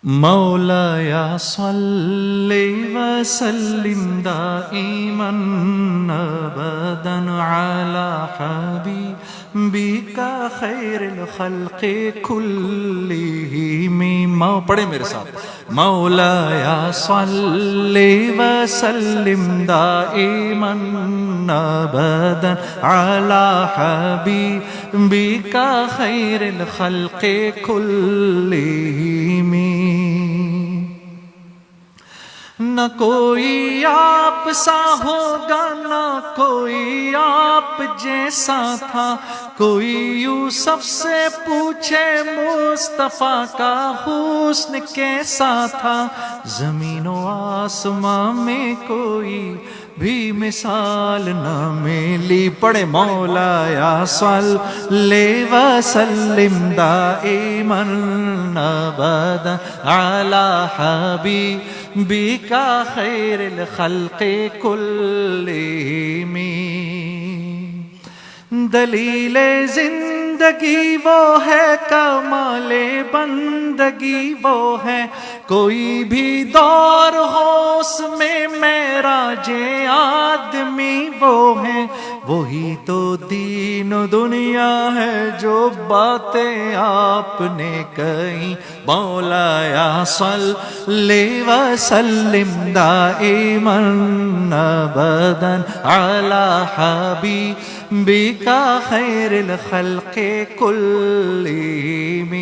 مولاي صل وسلم دائما ابدا على حبيبك خير الخلق كلهم. پڑھیں میرے ساتھ. مولاي صل وسلم دائما ابدا على حبيبك خير الخلق كلهم. نہ کوئی آپ سا ہوگا نہ کوئی آپ جیسا تھا، کوئی یوسف سے پوچھے مصطفیٰ کا حسن کیسا تھا، زمین و آسمان میں کوئی بھی مثال نہ ملی. پڑھے مولاي صل وسلم دائما ابدا على حبيبك خير الخلق كلهم. دلیل زندگی وہ ہے، کمال بندگی وہ ہے، کوئی بھی دور ہو اس میں معراج آدمی وہ ہے. وہی تو دین و دنیا ہے جو باتیں آپ نے کہیں. مولاي صل وسلم دائما ابدا على حبيبك خير الخلق كلهم.